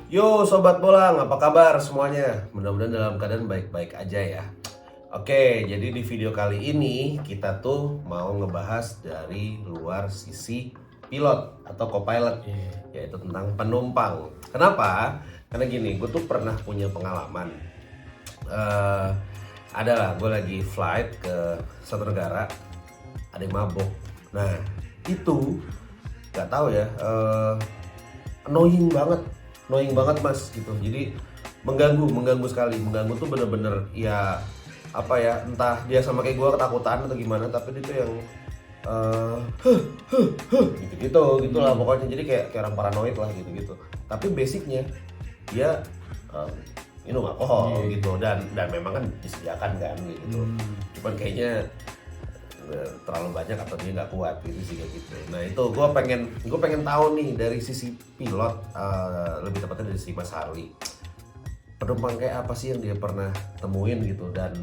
Yo Sobat Bolang, apa kabar semuanya? Mudah-mudahan dalam keadaan baik-baik aja ya. Oke, jadi di video kali ini kita tuh mau ngebahas dari luar sisi pilot atau co-pilot, yaitu tentang penumpang. Kenapa? Karena gini, gue tuh pernah punya pengalaman. Adalah gue lagi flight ke satu negara, ada yang mabok. Nah, itu nggak tahu ya, annoying banget mas gitu. Jadi mengganggu sekali. Mengganggu tuh bener-bener ya apa ya, entah dia sama kayak gue ketakutan atau gimana, tapi dia tuh yang gitu lah pokoknya. Jadi kayak orang paranoid lah gitu. Tapi basicnya dia minum alkohol gitu, dan memang kan disediakan kan gitu. Cuman kayaknya terlalu banyak atau dia nggak kuat gitu sih, kayak gitu. Nah itu gue pengen tahu nih dari sisi pilot, lebih tepatnya dari sisi Mas Harley, penumpang kayak apa sih yang dia pernah temuin gitu. Dan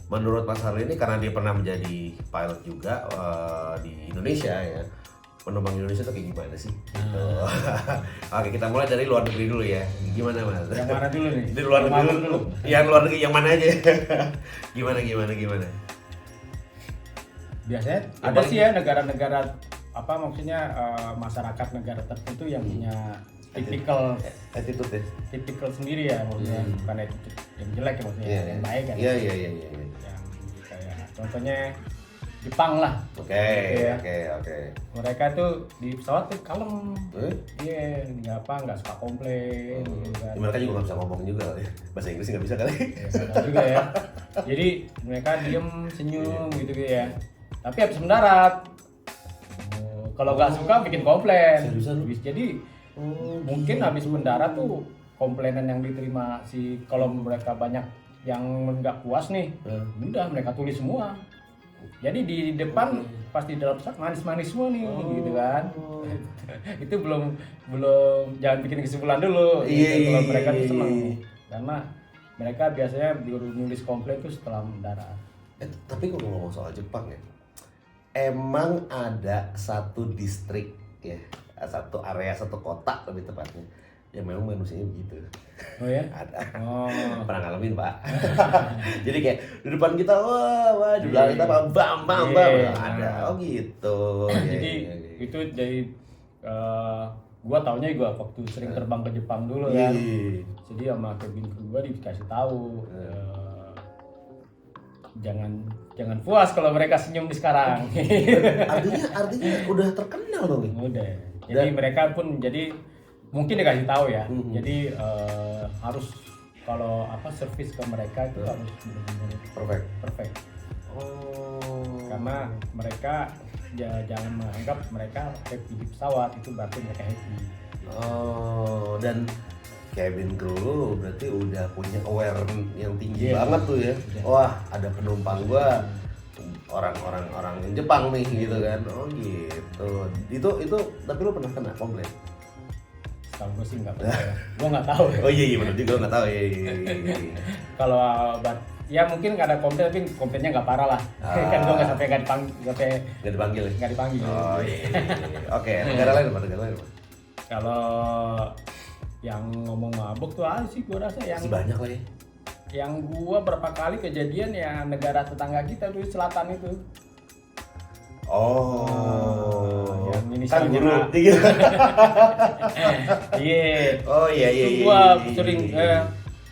menurut Mas Harley ini, karena dia pernah menjadi pilot juga di Indonesia ya, penumpang Indonesia tuh kayak gimana sih? Gitu. Oke, kita mulai dari luar negeri dulu ya. Gimana Mas? Yang mana dulu nih? Dari luar negeri dulu. Yang luar negeri yang mana aja? Gimana? Biasanya ada sih ya negara-negara apa maksudnya masyarakat negara tertentu yang punya tipikal sendiri ya, maksudnya bukan attitude yang jelek ya, maksudnya yang baik kan. Iya. Yang kayak contohnya Jepang lah. Oke. Mereka tuh di pesawat tuh kalem. Iya, nggak suka komplain gitu kan. Mereka juga nggak bisa ngomong juga ya. Bahasa Inggris nggak bisa kali. Ya, juga ya. Jadi mereka diem senyum gitu ya. Tapi habis mendarat, kalau nggak suka bikin komplain. Jadi mungkin habis mendarat tuh komplainan yang diterima kalau mereka banyak yang nggak puas nih, udah mereka tulis semua. Jadi di depan pasti dalam pesawat manis-manis semua nih, gitu kan. Itu belum jangan bikin kesimpulan dulu. Kalau mereka tuh seneng, karena mereka biasanya baru nulis komplain tuh setelah mendarat. Tapi kalau ngomong soal Jepang ya, emang ada satu distrik ya, satu area, satu kota lebih tepatnya, yang memang manusianya begitu. Oh ya? Ada. Oh. Pernah ngalamin Pak. Jadi kayak di depan kita wah, di belakang kita bam. Ada. Oh gitu. Jadi itu jadi gua taunya juga waktu sering terbang ke Jepang dulu kan. Jadi sama cabin crew gua dikasih tahu jangan puas kalau mereka senyum di sekarang. artinya udah terkenal dong nih. Udah. Jadi mereka pun jadi mungkin dikasih tahu ya. Jadi harus kalau servis ke mereka itu harus benar-benar perfect. Karena mereka jangan menganggap mereka happy di pesawat itu berarti mereka happy. Dan cabin crew berarti udah punya awareness yang tinggi banget tuh ya. Wah, ada penumpang gua orang Jepang nih gitu kan. Oh gitu. Itu tapi lu pernah kena komplain? Kalau gue sih nggak pernah ya. Gue nggak tahu ya. Oh iya benar juga, nggak tahu ya. Kalau ya mungkin nggak ada komplain, tapi komplainnya nggak parah lah. Kan gue nggak sampai nggak dipanggil. Oh iya. Oke, negara lain apa? Kalau yang ngomong mabuk tuh ada sih, gue rasa yang masih banyak lah ya. Yang gue berapa kali kejadian ya negara tetangga kita tuh selatan itu. Yang ini Kangguru. Iya. Oh iya. Gua sering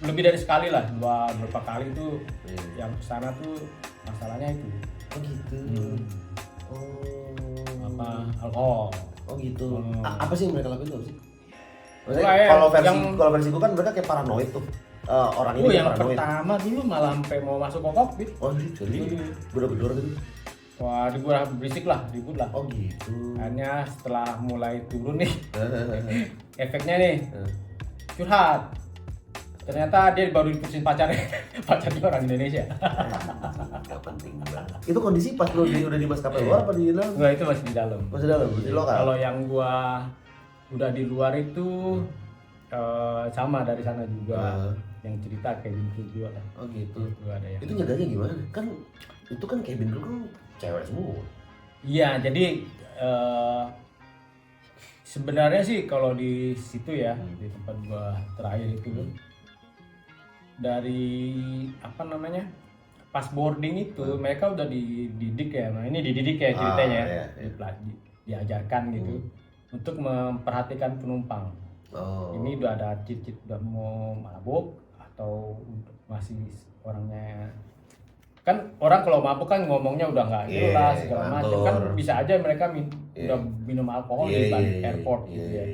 lebih dari sekali lah, beberapa kali itu yang kesana tuh masalahnya itu. Oh gitu. Alkohol. Oh gitu. Apa sih yang mereka lakuin tuh sih? Kalau versi gua kan mereka kayak paranoid tuh. Orang ini yang paranoid. Pertama dulu malah sampai mau masuk ke kokpit. Oh jadi gedor gitu. Wah, berisik lah, ribut lah. Oh gitu. Hanya setelah mulai turun nih, efeknya nih, curhat. Ternyata dia baru diputusin pacarnya orang Indonesia. Gak penting banget. Itu kondisi pas lu udah di maskapai luar apa di dalam? Enggak, itu masih di dalam. Masih dalam, di lokal. Kalau yang gua udah di luar itu sama dari sana juga. Yang cerita cabin crew juga lah. Oh gitu. Itu jaganya gimana? Kan itu kan cabin crew kan cewek semua. Iya, jadi Sebenarnya sih kalau di situ ya, di tempat gua terakhir itu dari apa namanya, pas boarding itu mereka udah dididik ya. Nah ini dididik ya ceritanya, iya. diajarkan gitu untuk memperhatikan penumpang. Ini udah ada cicit udah mau mabuk atau masih orangnya, kan orang kalau mabuk kan ngomongnya udah nggak jelas segala macam kan, bisa aja mereka udah minum alkohol di airport gitu ya.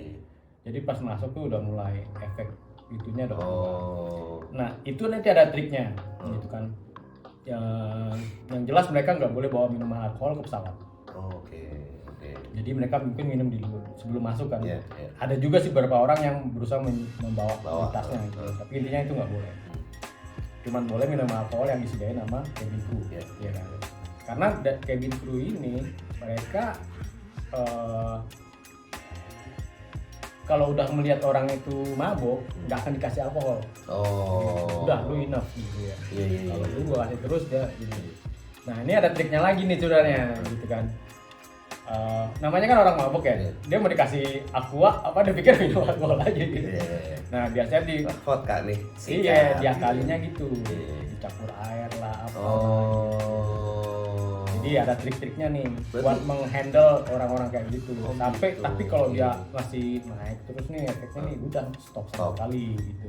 Jadi pas masuk tuh udah mulai efek itunya udah keluar. Nah itu nanti ada triknya gitu kan, yang jelas mereka nggak boleh bawa minuman alkohol ke pesawat. Jadi mereka mungkin minum di luar sebelum masuk kan. Ada juga sih beberapa orang yang berusaha membawa di tasnya gitu. Tapi intinya itu nggak boleh. Cuman boleh minum alkohol yang disediain sama cabin crew ya kan. Karena cabin crew ini mereka kalau udah melihat orang itu mabuk nggak akan dikasih alkohol. Udah lu enough gitu ya. Kalau lu gua kasih terus dia gini. Nah ini ada triknya lagi nih sebenarnya gitu kan. Namanya kan orang mabuk ya, dia mau dikasih aqua apa dia pikir minum alkohol aja gitu. Nah biasanya di vodka nih. Iya, diakalinya gitu, dicampur air lah apa. Jadi ada trik-triknya nih buat menghandle orang-orang kayak gitu. Tapi kalau dia masih naik terus nih efeknya nih udah stop sekali gitu.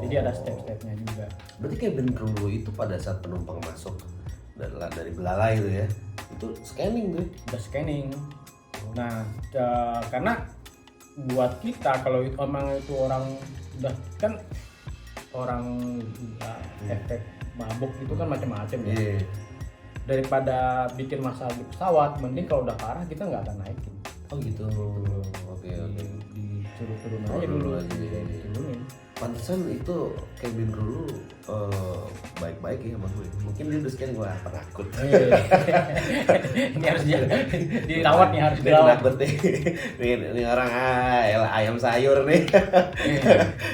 Jadi ada step-stepnya juga. Berarti cabin crew itu pada saat penumpang masuk dari belalai itu ya, itu scanning tuh. Udah scanning. Nah, karena buat kita kalau itu emang itu orang udah kan orang efek mabuk itu kan macam-macam ya. Daripada bikin masalah di pesawat, mending kalau udah parah kita nggak akan naikin. Gitu. Oke. Disuruh turun aja dulu. Diturunin. Pantesan itu cabin crew lu baik-baik ya sama gue. Mungkin dia udah sekian gue penakut. Ini harus dirawat nih, harus dirawat. Penakut nih. Ini orang ayam sayur nih.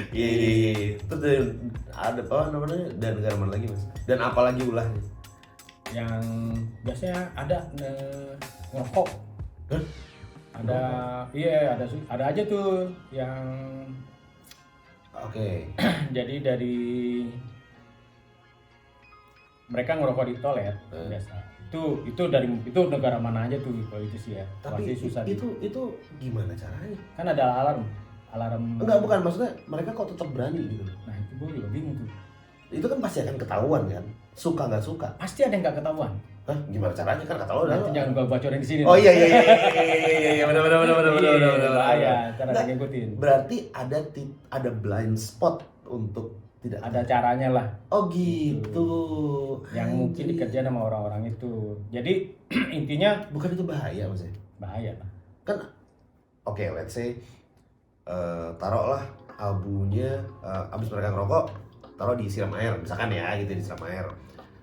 Iya. Itu ada apa namanya? Dan negara mana lagi mas? Dan apa lagi ulahnya? Yang biasanya ada ngerokok. Ada ada aja tuh yang jadi dari mereka ngerokok di toilet biasa. Itu negara mana aja tuh kalau itu sih ya. Tapi pasti susah itu gimana caranya? Kan ada alarm. Enggak, bukan maksudnya mereka kok tetap berani gitu. Nah itu gue juga bingung tuh. Itu kan pasti akan ketahuan kan, suka nggak suka. Pasti ada yang nggak ketahuan. Hah, gimana caranya kan ketahuan? Jangan gue bocorin di sini. Oh iya, benar. Iya, cara ngikutin. Berarti ada blind spot untuk tidak ada caranya lah. Oh gitu. Yang mungkin dikerjain sama orang-orang itu. Jadi intinya bukan itu bahaya maksudnya? Bahaya lah. Kan let's say taruhlah abunya abis mereka ngerokok, taruh disiram air misalkan ya gitu, disiram air.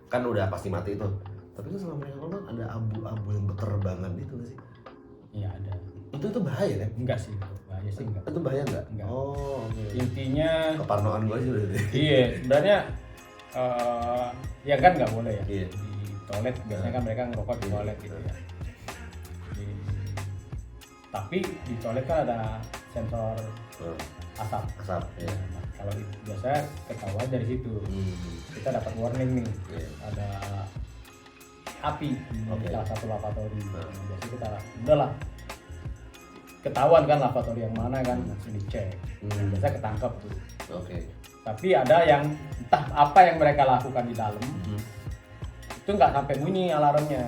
Kan udah pasti mati itu. Tapi kan selama mereka ngerokok ada abu-abu yang berterbangan gitu nggak sih? Iya ada. Itu bahaya kan? Enggak sih, bahaya sih enggak. Itu bahaya enggak? Enggak. Okay. Intinya keparnoan gue aja udah. Iya, sebenarnya ya kan nggak boleh ya. Iya. Di toilet biasanya kan mereka ngerokok di toilet gitu ya. Tapi di toilet kan ada sensor asap. Ya. Nah, kalau biasanya ketahuan dari situ. Kita dapat warning nih. Ada api di salah satu lavatory. Biasanya kita udahlah ketahuan kan lavatory yang mana kan, langsung dicek. Biasanya ketangkep tuh. Tapi ada yang entah apa yang mereka lakukan di dalam, itu nggak sampai bunyi alarmnya.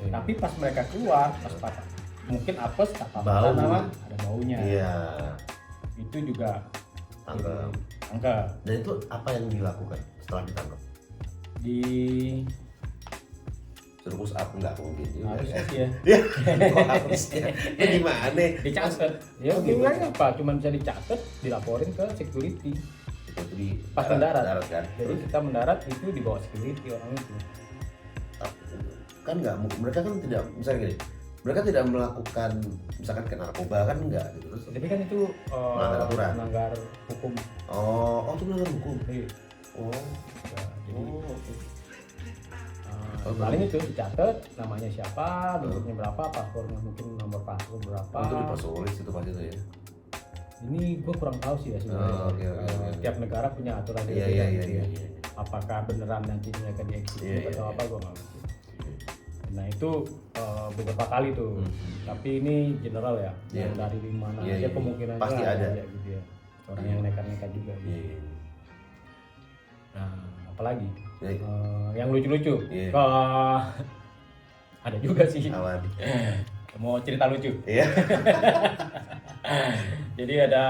Tapi pas mereka keluar, pas mungkin apes apa nama ada baunya. Iya. Itu juga tangkap. Dan itu apa yang dilakukan setelah ditangkap? Suruh push up nggak mungkin juga. Harus ya. Harusnya. Ya gimana? Dicatat. Ya gimana apa? Cuman bisa dicatat, dilaporin ke security. Itu di pas mendarat kan. Jadi kita mendarat itu di bawah security orang itu. Kan nggak, mereka kan tidak, misalnya gini, mereka tidak melakukan misalkan kayak narkoba kan enggak gitu. Terus tapi kan itu melanggar hukum. Oh itu melanggar hukum. Iya. Jadi paling itu dicatat namanya siapa, bentuknya berapa, paspornya mungkin nomor paspor berapa. Itu dipersulit itu pasti tuh ya. Ini gue kurang tahu sih ya sebenarnya. Tiap negara punya aturan yang beda gitu ya. Apakah beneran nanti mereka dieksekusi atau apa gue nggak ngerti. Nah itu beberapa kali tuh. Tapi ini general ya. Yang dari mana aja kemungkinan pasti ada gitu ya. Orang yang nekat-nekat juga. Gitu. Nah apalagi yang lucu-lucu. Ada juga sih. Mau cerita lucu. Iya. Jadi ada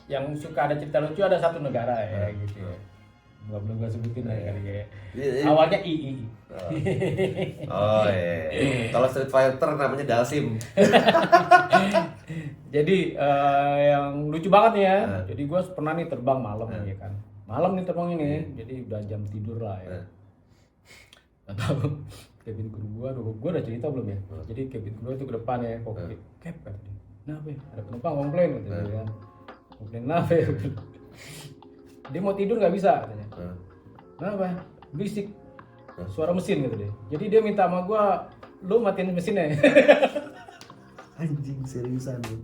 yang suka ada cerita lucu, ada satu negara ya gitu ya. Belum gue sebutin lah kali ya. Awalnya II. Oh iya. Kalau Street Fighter namanya Dalsim. Jadi yang lucu banget nih ya. Jadi gue pernah nih terbang malam ya kan. Malam nih terbang ini. Jadi udah jam tidur lah ya. Gak tahu. Cabin crew gue udah cerita belum ya? Jadi cabin crew itu ke depan ya, kokpit, kenapa ya? Ada penumpang komplain gitu kan. Komplain kenapa ya? Dia mau tidur nggak bisa katanya. Kenapa? Berisik. Suara mesin gitu deh. Jadi dia minta sama gue, lu matiin mesinnya. Anjing seriusan lu.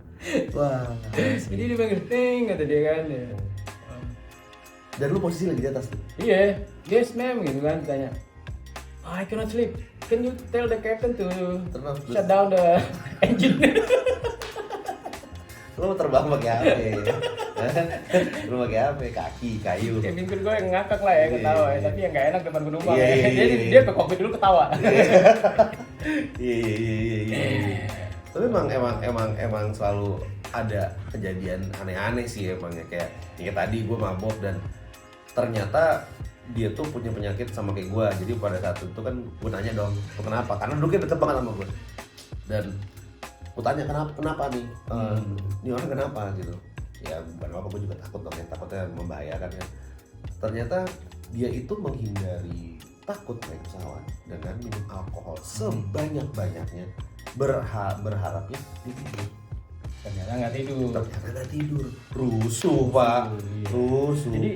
Wah. Jadi dia panggil ting kata dia kan. Ya. Dan lu posisi lagi di atas tuh? Iya, yes ma'am gitu kan ditanya. I cannot sleep. Can you tell the captain to shut down the engine? Lu terbang pakai apa? Lu pakai apa? Kaki, kayu. Ya minggu gue yang ngakak lah ya, ketawa ya. Tapi yang gak enak depan penumpang ya. Jadi dia ke kokpit dulu ketawa. Iya. Tapi emang selalu ada kejadian aneh-aneh sih emangnya. Kayak tadi gue mabok dan ternyata dia tuh punya penyakit sama kayak gue. Jadi pada saat itu kan gue nanya dong, lu kenapa? Karena dulu dia deket banget sama gue. Dan gue tanya kenapa nih? Ini orang kenapa gitu? Ya bukan apa, gue juga takut dong ya, takutnya membahayakan ya. Ternyata dia itu menghindari takut naik pesawat dengan minum alkohol sebanyak-banyaknya, berharapnya dia tidur. Ternyata nggak tidur. Rusuh pak. Rusuh. Jadi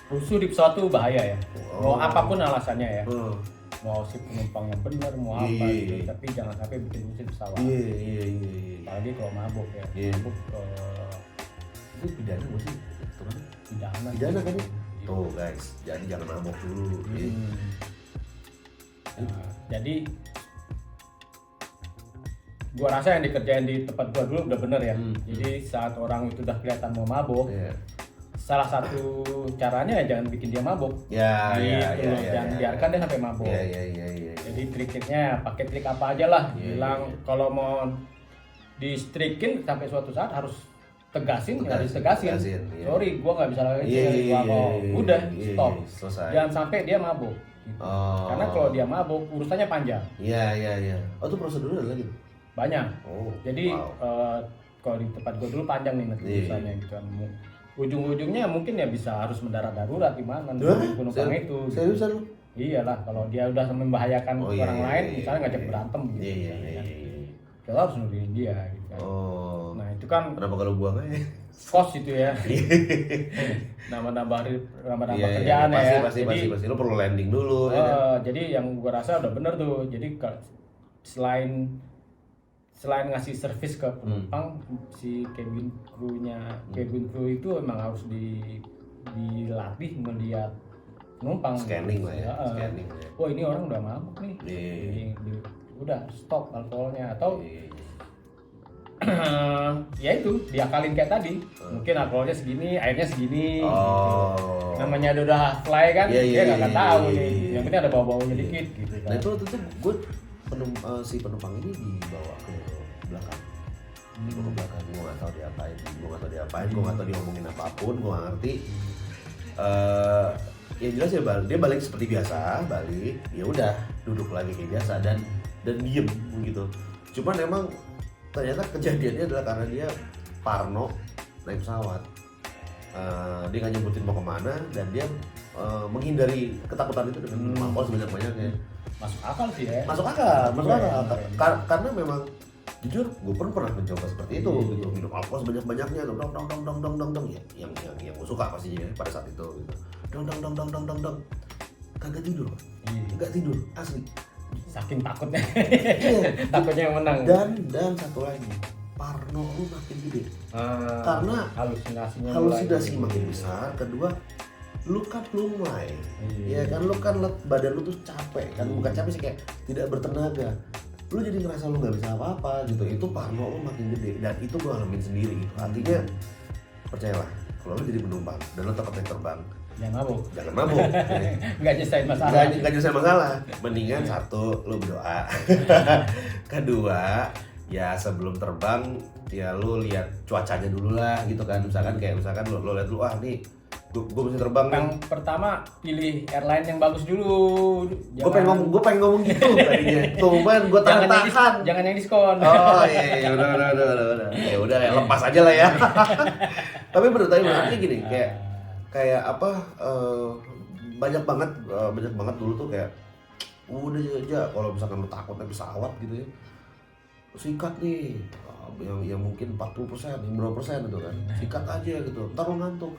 rusuh di pesawat tuh bahaya ya. Mau apapun alasannya ya. Mau si penumpang yang benar, mau apa gitu. Tapi jangan sampai bikin rusuh di pesawat. Iya. Apalagi kalau mabuk ya. Mabuk itu pidana nggak sih? Pidana kan? Tuh guys, jadi jangan mabuk dulu. Jadi gua rasa yang dikerjain di tempat gua dulu udah bener ya. Jadi saat orang itu udah kelihatan mau mabuk, salah satu caranya ya jangan bikin dia mabuk. Jangan biarkan dia sampai mabuk. Jadi trik-triknya pakai trik apa aja lah. Bilang kalau mau distrikin sampai suatu saat harus tegasin. Sorry, gua nggak bisa lagi. Udah stop. Jangan sampai dia mabuk. Gitu. Karena kalau dia mabuk urusannya panjang. Iya. Oh itu prosedurnya ada lagi? Banyak. Jadi kalau di tempat gue dulu panjang nih urusannya gitu kan. Ujung-ujungnya mungkin ya bisa harus mendarat darurat gimana penumpang itu. Seriusan lu? Iyalah, kalau dia udah membahayakan orang lain, misalnya ngajak berantem gitu. Iya. Kita harus nurunin dia gitu kan. Nah itu kan. Kenapa kalau buang aja? Kos itu ya. Nambah kerjaan ya. Pasti. Lu perlu landing dulu. Jadi yang gua rasa udah bener tuh. Jadi selain ngasih servis ke penumpang, si cabin crew itu emang harus dilatih melihat penumpang. Scanning lah ya. Wah ini orang udah mabuk nih. Udah stop alkoholnya atau ya itu diakalin kayak tadi. Mungkin alkoholnya segini, airnya segini. Namanya udah fly kan, dia nggak akan tahu nih. Yang penting ada bau-baunya dikit gitu kan. Nah itu gue si penumpang ini dibawa ke belakang. Gue nggak tahu diapain, gue nggak tahu dia ngomongin apapun, gue nggak ngerti. Yang jelas ya dia balik seperti biasa, ya udah duduk lagi kayak biasa dan diem gitu. Cuman emang ternyata kejadiannya adalah karena dia parno naik pesawat. Dia nggak nyebutin mau kemana dan dia menghindari ketakutan itu dengan alkohol sebanyak-banyaknya. Masuk akal sih ya. Masuk akal. Karena memang jujur gue pernah mencoba seperti itu gitu, minum alkohol sebanyak-banyaknya, dong ya, yang gue suka pastinya pada saat itu gitu. Dong. kagak tidur. Iya. Nggak tidur, asli. Saking takutnya. Iya. Takutnya yang menang. Dan satu lagi, parno lu makin gede. Karena halusinasinya halusinasi mulai makin besar. Kedua, lu kan lumai. Iya. Ya kan lu kan badan lu tuh capek kan, bukan capek sih, kayak tidak bertenaga. Lu jadi ngerasa lu nggak bisa apa-apa gitu. Itu parno lu makin gede, dan itu gua ngalamin sendiri gitu. Artinya percayalah, kalau lu jadi penumpang dan lu takut naik terbang, jangan mabuk. Nggak nyelesain masalah. Nggak nyelesain masalah. Mendingan satu, lu berdoa. Kedua, ya sebelum terbang ya lu lihat cuacanya dulu lah gitu kan. Misalkan lu lihat dulu, nih gue mesti terbang. Yang pertama pilih airline yang bagus dulu. Gue pengen ngomong gitu tadinya. Tuh man, gue tahan. Jangan yang diskon. Oh iya, udah. Ya udah, lepas aja lah ya. Tapi berarti gini, kayak apa? Banyak banget dulu tuh kayak udah aja kalau misalkan lu takut naik pesawat gitu ya, sikat nih yang mungkin 40%, 50% itu kan, sikat aja gitu, ntar lu ngantuk.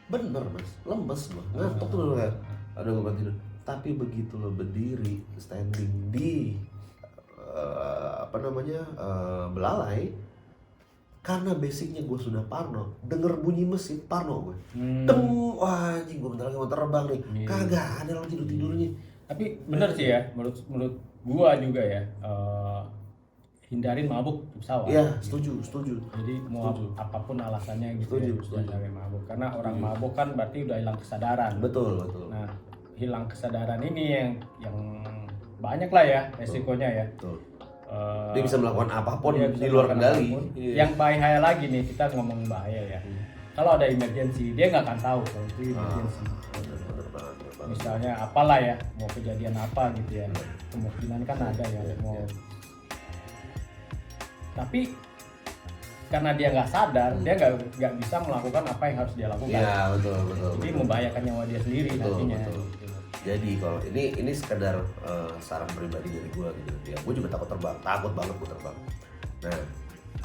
Bener mas, lemes loh, ngantuk tuh lo kayak ada gue tidur. Tapi begitu lo berdiri standing di belalai, karena basicnya gue sudah parno, denger bunyi mesin parno gue, wah anjing gue bentar lagi mau terbang nih. Kagak ada lo tidurnya. Tapi bener sih ya, menurut gua juga ya, hindarin mabuk di pesawat. Iya, setuju. Jadi mau apapun alasannya gitu, setuju. Jangan mabuk. Karena orang mabuk kan berarti udah hilang kesadaran. Betul. Nah, hilang kesadaran ini yang banyak lah ya resikonya ya. Betul. Dia bisa melakukan apapun di luar kendali. Yang bahaya lagi nih, kita ngomong bahaya ya. Kalau ada emergency, dia nggak akan tahu kalau itu emergency. Misalnya apalah ya, mau kejadian apa gitu ya, kemungkinan kan ada ya mau. Tapi karena dia nggak sadar, dia nggak bisa melakukan apa yang harus dia lakukan. Iya, betul. Jadi membahayakan nyawa dia sendiri nantinya. Betul. Jadi kalau ini sekedar saran pribadi dari gue gitu ya. Gue juga takut banget gue terbang. Nah,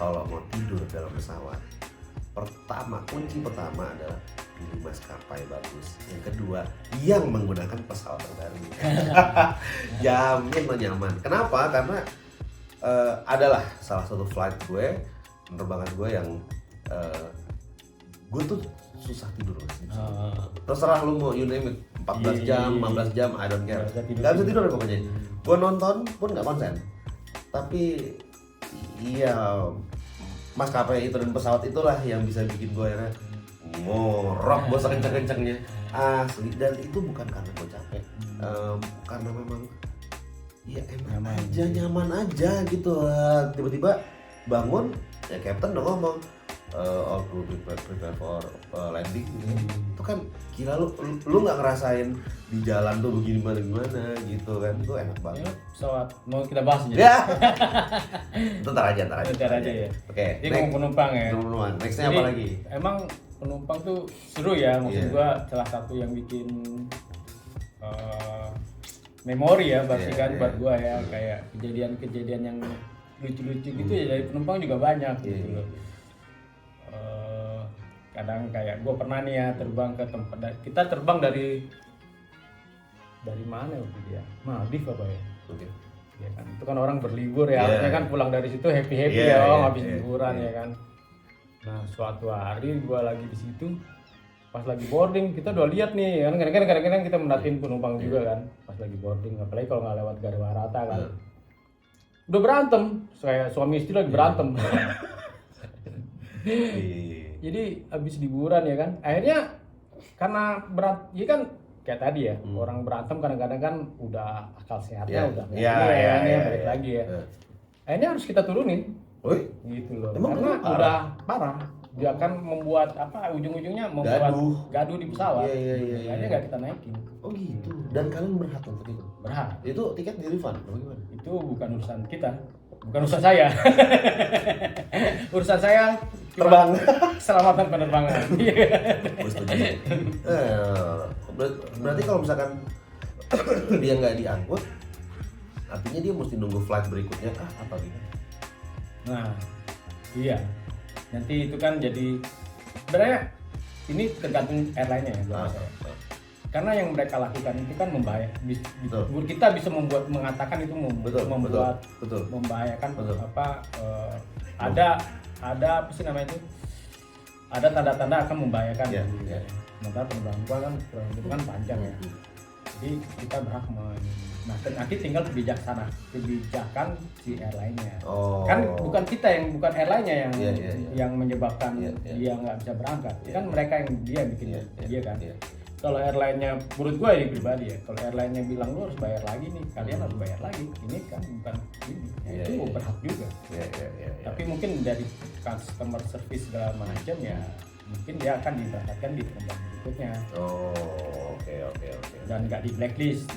kalau mau tidur dalam pesawat, kunci pertama adalah pilih maskapai bagus. Yang kedua, yang menggunakan pesawat terbaru. Jamin lo nyaman. Kenapa? Karena adalah salah satu flight gue, penerbangan gue yang gue tuh susah tidur. Terserah lu mau you name it, 14 jam, 15 jam, I don't care. Gak bisa tidur pokoknya. Gue nonton pun gak konsen. Tapi iya, maskapai itu dan pesawat itulah yang bisa bikin gue akhirnya ngorok gue sekenceng-kencengnya asli. Dan itu bukan karena gue capek, karena memang ya nyaman aja gitu. Tiba-tiba bangun ya captain udah ngomong all crew prepare for landing gitu. Itu kan gila, lu nggak ngerasain di jalan tuh gimana gitu kan. Itu enak banget. Pesawat mau kita bahas aja. Ya. Ntar aja ya. Oke. Ini ngomong penumpang ya. Nextnya apa lagi? Emang penumpang tuh seru ya, maksud gua salah satu yang bikin memori ya buat gua ya, kayak kejadian-kejadian yang lucu-lucu gitu ya dari penumpang juga banyak gitu loh. Kadang kayak gue pernah nih ya terbang ke tempat, kita terbang dari mana waktu dia? Maldives apa ya? Ya kan, itu kan orang berlibur ya, harusnya kan pulang dari situ happy habis liburan ya kan. Nah suatu hari gue lagi di situ, pas lagi boarding kita udah lihat nih kan, kadang-kadang kita merhatiin penumpang juga kan, pas lagi boarding, apalagi kalau nggak lewat garis rata kan, udah berantem, kayak suami istri lagi berantem. Jadi habis liburan ya kan, akhirnya karena ya kan kayak tadi ya, orang berantem kadang-kadang kan udah akal sehatnya udah balik lagi ya. Akhirnya harus kita turunin, gitu loh. Karena udah parah, dia akan membuat ujung-ujungnya membuat gaduh di pesawat. Akhirnya nggak kita naikin. Oh gitu. Dan kalian berhak untuk itu? Berhak. Itu tiket di refund atau gimana? Itu bukan urusan kita, bukan urusan saya. Urusan saya terbang, keselamatan penerbangan. Berarti kalau misalkan dia nggak diangkut, artinya dia mesti nunggu flight berikutnya kah apa gitu? Nah, iya. Nanti itu kan jadi sebenarnya ini tergantung airline-nya ya buat saya. karena yang mereka lakukan itu kan kita bisa mengatakan itu membuat membahayakan ada apa sih namanya itu, ada tanda-tanda akan membahayakan sementara penerbangan itu kan panjang ya, jadi kita berhak nanti tinggal kebijakan si airline-nya. Kan bukan airline-nya yang menyebabkan dia nggak bisa berangkat, kan mereka yang dia bikin dia kan. Kalau airline-nya, menurut gue ini pribadi ya, kalau airline-nya bilang lu harus bayar lagi nih, kalian harus bayar lagi, ini kan bukan ini, itu berhak juga. Tapi mungkin dari customer service segala macam ya, mungkin dia akan diberangkatkan di penerbangan berikutnya. Oke. Dan nggak di blacklist.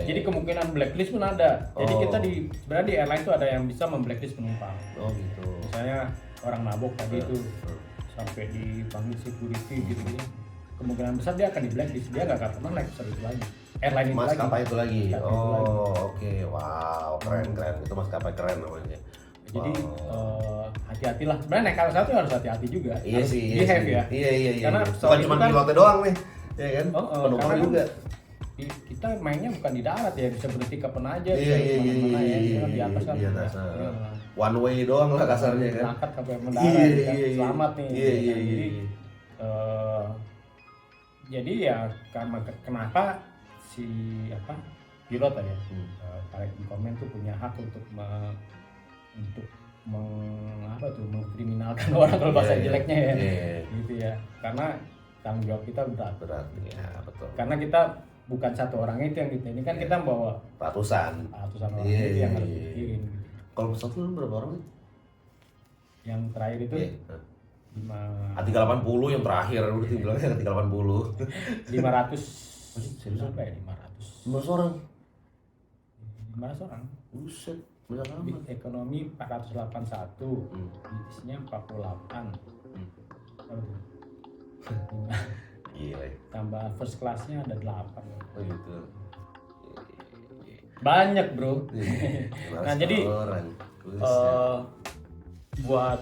Jadi kemungkinan blacklist pun ada. Jadi kita sebenarnya di airline itu ada yang bisa memblacklist penumpang. Gitu. Misalnya orang mabok tadi itu sampai dipanggil security gitu. Kemungkinan besar dia akan di blacklist, dia nggak akan pernah naik pesawat itu lagi, airline itu lagi. Maskapai itu lagi. Oke. Wow, keren. Itu maskapai keren namanya. Jadi hati-hatilah. Sebenarnya naik kapal satu harus hati-hati juga. Iya harus sih. Behave ya. Iya. Karena bukan cuma pilotnya doang nih, ya kan? Penumpang juga. Kita mainnya bukan di darat ya, bisa berhenti kapan aja, bisa kemana-mana ya. Kita kan di atas kan. One way doang lah kasarnya kan. Berangkat sampai mendarat, selamat nih. Iya. Jadi ya kenapa si pilot ya, Pilot Incommand tuh punya hak untuk mengkriminalkan orang kalau bahasa jeleknya ya, gitu ya. Karena tanggung jawab kita berat ya, betul. Karena kita bukan satu orang itu yang kita ini kan kita bawa ratusan orang itu yang harus dipikirin. Kalau pesawat lu berapa orang nih? Yang terakhir itu A380 yang terakhir udah bilangnya A380. 500 berapa ya? 500 orang. 500 orang. Buset, banyak amat. Ekonomi 481, bisnisnya 48. Gila. Tambah first class-nya ada 8. Oh gitu. Banyak, Bro. Nah, jadi buat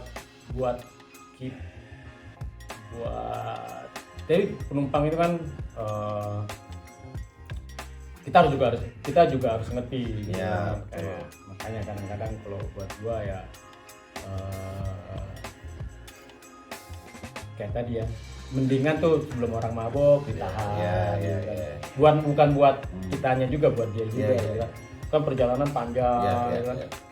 jadi penumpang itu kan kita juga harus ngerti ya. Makanya kadang-kadang kalau buat gua ya kayak tadi ya, mendingan tuh sebelum orang mabok ditahan. Bukan buat kitanya juga, buat dia juga. Kan perjalanan panjang,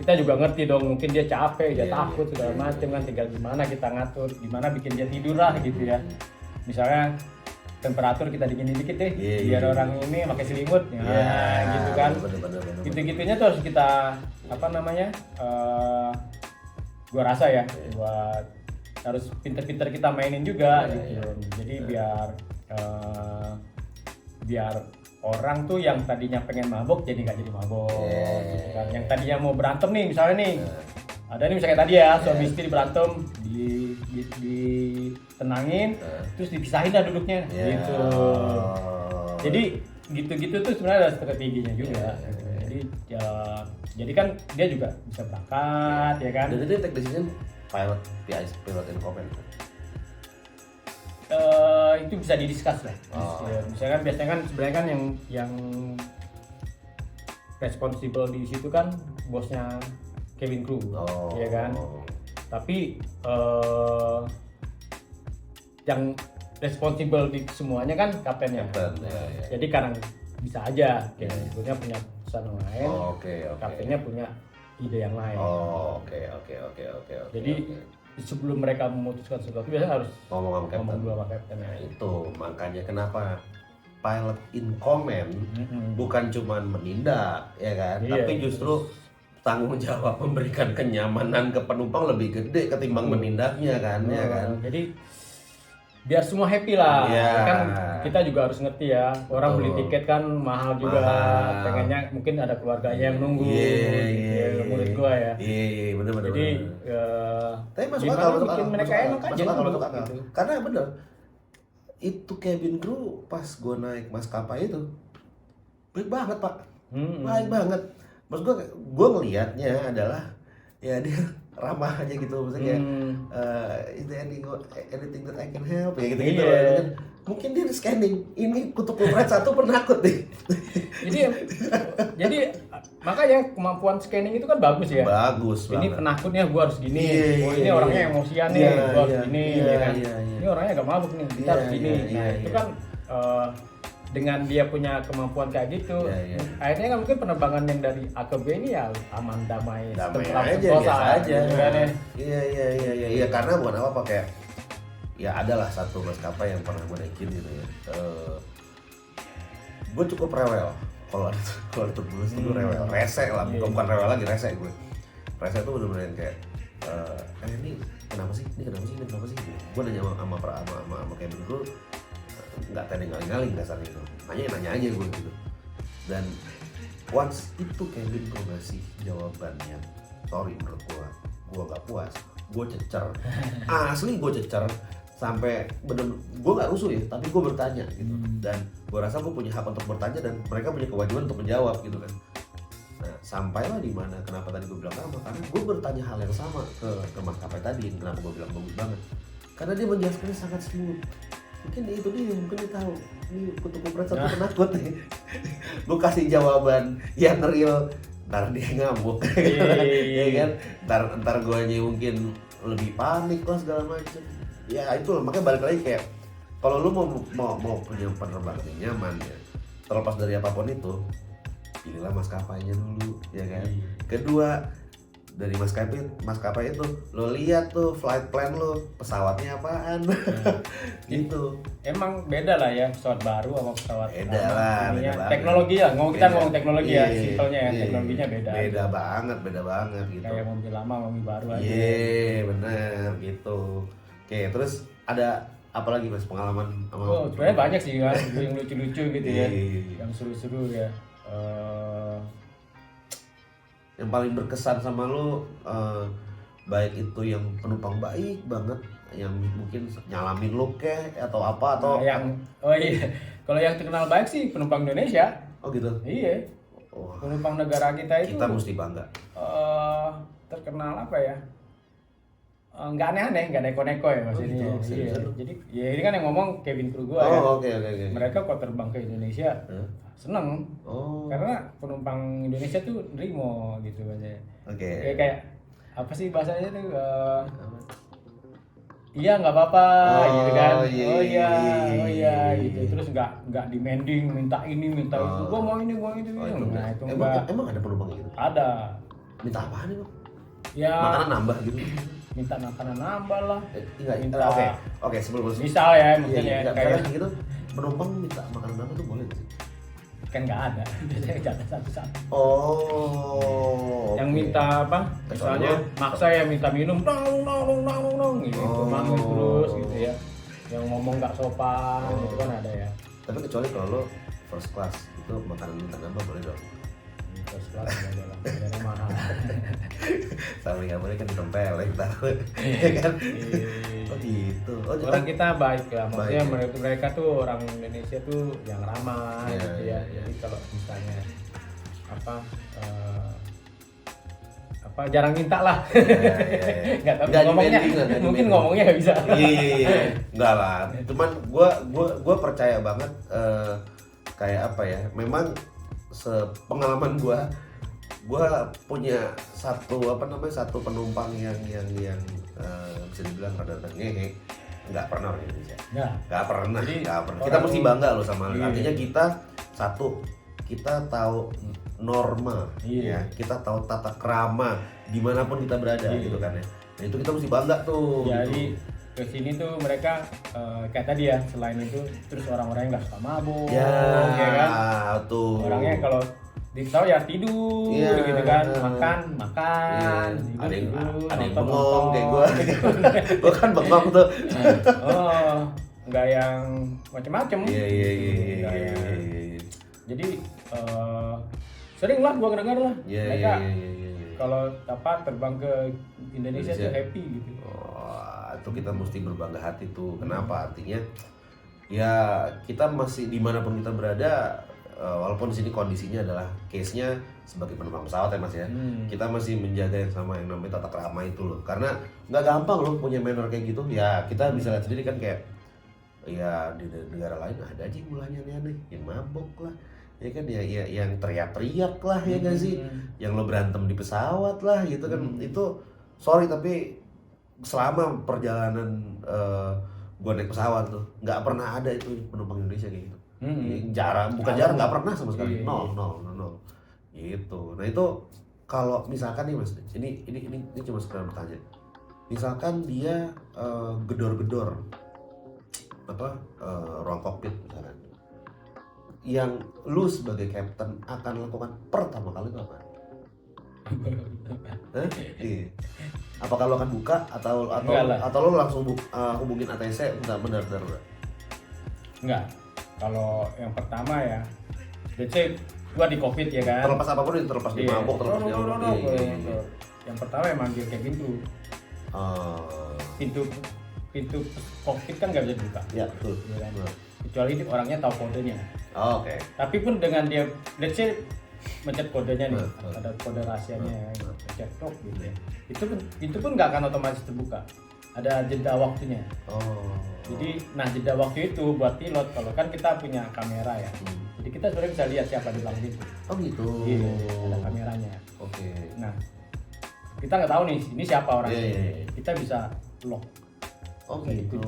kita juga ngerti dong, mungkin dia capek, dia takut segala macam kan, tinggal gimana kita ngatur, gimana bikin dia tidur lah gitu ya. Misalnya temperatur kita dinginin dikit deh, biar orang ini pakai selimut, gitu kan. Gitu-gitunya tuh harus kita gua rasa ya, buat harus pinter-pinter kita mainin juga gitu. Jadi biar orang tuh yang tadinya pengen mabok jadi nggak jadi mabok, gitu kan. Yang tadinya mau berantem nih, misalnya nih, ada nih misalnya tadi ya, suami istri berantem, ditenangin, terus dipisahin dah duduknya, gitu. Jadi gitu-gitu tuh sebenarnya ada strateginya juga. Jadi kan dia juga bisa berangkat, ya kan. Dan itu take decision pilot Incommand. Itu bisa didiskus lah. Misalkan biasanya kan sebenarnya kan yang responsible di situ kan bosnya cabin crew, ya kan. Tapi yang responsible di semuanya kan kaptennya. Jadi kadang bisa aja cabin crew-nya punya pesan yang lain, kaptennya punya ide yang lain. Jadi sebelum mereka memutuskan sesuatu biasanya harus ngomong dulu sama kapten ya. Itu makanya kenapa Pilot Incommand bukan cuma menindak, ya kan, tapi justru tanggung jawab memberikan kenyamanan ke penumpang lebih gede ketimbang menindaknya kan, ya kan. Jadi biar semua happy lah, kan kita juga harus ngerti ya, orang beli tiket kan mahal juga, pengennya mungkin ada keluarganya yang nunggu, menurut gua ya. Bener. Jadi tapi masuk akal, bikin mereka enak aja, gitu. Karena bener, itu cabin crew pas gua naik maskapai itu baik banget pak, baik banget. Maksud gua ngelihatnya adalah ya dia ramah aja gitu, maksudnya is there anything that I can help ya gitu-gitu kan. mungkin dia di scanning. Ini kutu kupret satu penakut nih. Jadi makanya kemampuan scanning itu kan bagus ya. Bagus ini banget. penakutnya gua harus gini. Ini Iya, orangnya iya. emosian nih, Iya, gua harus iya, gini iya, ya kan. iya, iya. Ini orangnya gak mabuk nih, kita Iya, harus gini. iya, Nah, iya, itu iya. kan dengan dia punya kemampuan kayak gitu, Iya, iya. akhirnya kan mungkin penerbangan yang dari A ke B ini ya aman damai, Damai tentram, aja, sentosa, biasa aja. gitu kan ya. Iya, karena bukan apa kayak ya adalah satu maskapai yang pernah gue naikin gitu ya. Gue cukup rewel kalau ada turbulence tuh gue rewel, rese lah, bukan rewel lagi, rese gue. Rese tuh bener-bener yang kayak ini kenapa sih? Gue nanya sama Kevin dulu, nggak tadi ngaling-ngaling dasarnya itu, nanya aja gue gitu. Dan once itu Kevin tuh ngasih jawaban yang sorry menurut gue nggak puas, gue cecer, asli gue cecer sampai bener gue nggak rusuh ya, tapi gue bertanya gitu. Dan gue rasa gue punya hak untuk bertanya dan mereka punya kewajiban untuk menjawab gitu kan. Nah sampailah di mana kenapa tadi gue bilang sama, karena gue bertanya hal yang sama ke maskapai tadi, kenapa gue bilang bagus banget, karena dia menjelaskannya sangat smooth. Mungkin itu dia, mungkin dia tahu ini kutu kupret satu penakut nih. Gue kasih jawaban yang real, ntar dia ngamuk, ya kan? Ntar gue mungkin lebih panik lah segala macam. Ya itu loh, makanya balik lagi kayak kalau lu mau punya penerbangan yang nyaman ya, terlepas dari apapun itu, pilihlah maskapainya dulu, ya kan? Kedua, dari maskapai itu lo lihat tuh flight plan lo, pesawatnya apaan. Gitu. Emang beda lah ya pesawat baru sama pesawat Beda lama. lah, Ininya, beda banget. teknologi ya, kita Beda. ngomong teknologi ya, Iya, simpelnya ya, iya, teknologinya beda. Beda banget gitu. Kayak mobil lama, mobil baru aja. Iya, bener gitu. Oke, terus ada apa lagi Mas pengalaman sama? Oh, sebenarnya banyak sih kan, yang lucu-lucu gitu ya, Iya. yang seru-seru ya. Yang paling berkesan sama lo baik itu yang penumpang baik banget, yang mungkin nyalamin lo kek atau apa atau Kalau yang terkenal baik sih penumpang Indonesia. oh gitu. Iya. Oh, Penumpang negara kita itu kita mesti bangga. terkenal apa ya? Nggak aneh-aneh, nggak neko-neko ya mas Oh, ini. gitu. Iya. Seriusan? Jadi ya ini kan yang ngomong Kevin Crew gua ya. Oh, oke. Mereka kalau terbang ke Indonesia seneng Oh. karena penumpang Indonesia tuh nerimo gitu aja. Oke. Kayak apa sih bahasanya tuh? Iya nggak apa-apa gitu kan. Oh iya gitu. Terus nggak demanding minta ini minta itu. Gua mau ini Oh, itu nah itu emang ada penumpang gitu? ada. Minta apaan nih, Bang? Ya Makanan nambah gitu? minta makanan nambah lah. Enggak, Minta- Oke, sebelum Misal ya maksudnya Iya, kayak gitu penumpang minta makanan nambah tuh boleh nggak sih? kan nggak ada. Biasanya jangan satu-satu. Oh. Yang oke. minta apa? Kecuali Misalnya lo- maksa ya minta minum nong gitu, manggil terus gitu ya. Yang ngomong nggak sopan gitu kan ada ya. Tapi kecuali kalau lo first class itu makanan minta nambah boleh dong. Terus lah dari mahal. Sampai nggak boleh kan ditempelin tahu. Ya kan? Oh gitu. Oh Orang kita baik lah, maksudnya Baik, ya. mereka tuh orang Indonesia tuh yang ramah Iya, gitu ya. iya. Jadi kalau misalnya jarang minta lah. Nggak tahu Nggak ngomongnya, demanding lah, nggak mungkin demanding. ngomongnya nggak bisa. Iya. Enggak lah. Cuman gua percaya banget kayak apa ya? Memang sepengalaman gua punya satu penumpang yang bisa dibilang rada ngehe. Nggak pernah orang Indonesia. Nggak pernah. Jadi, Kita orang- mesti bangga loh sama Iya. artinya kita tahu norma, Iya. ya. Kita tahu tata krama dimanapun kita berada Iya. gitu kan ya. Nah, itu kita mesti bangga tuh. Jadi gitu. ke sini tuh mereka kayak tadi ya, selain itu terus orang-orang yang nggak suka mabuk, Ya, kan? tuh. Orangnya kalau di pesawat ya tidur Iya. gitu kan, makan, Iya. Ada yang nonton, bengong kayak nonton. gua. Gua kan bengong tuh. Oh, nggak yang macem-macem. Iya. Nggak yang- Jadi sering lah gua dengar lah Iya. mereka kalau terbang ke Indonesia tuh happy gitu. Oh, itu kita mesti berbangga hati tuh. Kenapa? Artinya ya kita masih dimanapun kita berada, walaupun di sini kondisinya adalah case-nya sebagai penumpang pesawat ya Mas ya. Kita masih menjaga yang sama yang namanya tata krama itu loh. Karena nggak gampang loh punya manner kayak gitu. Ya kita bisa lihat sendiri kan kayak ya di negara lain ada aja yang mulanya aneh-aneh, yang mabok lah, ya kan, ya yang teriak-teriak lah, ya nggak sih, yang lo berantem di pesawat lah gitu kan. Itu sorry tapi selama perjalanan gua naik pesawat tuh nggak pernah ada itu penumpang Indonesia kayak gitu. Jarang, bukan jarang, nggak pernah sama sekali. No gitu. Nah itu kalau misalkan nih Mas, ini cuma sekedar bertanya, misalkan dia gedor-gedor ruang kokpit misalkan, yang lu sebagai kapten akan lakukan pertama kali itu apa? Iya. Apakah lo akan buka atau lo langsung hubungin ATC benar? Enggak. Kalau yang pertama ya, let's say gua di COVID ya kan. Terlepas apapun itu, terlepas di mabok, terlepas di Yang pertama emang dia kayak pintu kokpit kan nggak bisa dibuka. Ya betul. Ya kan? Kecuali orangnya tahu kodenya. Oke. Tapi pun dengan dia, let's say mencet kodenya nih, ada kode rahasianya, mencet tok gitu ya. Itu pun nggak akan otomatis terbuka. Ada jeda waktunya. Jadi, jeda waktu itu buat pilot, kalau kan kita punya kamera ya. Jadi kita sebenarnya bisa lihat siapa di belakang itu. Oh gitu. Iya, ada kameranya. Oke. Nah, kita nggak tahu nih, ini siapa orangnya. Iya. Kita bisa lock. Oh gitu.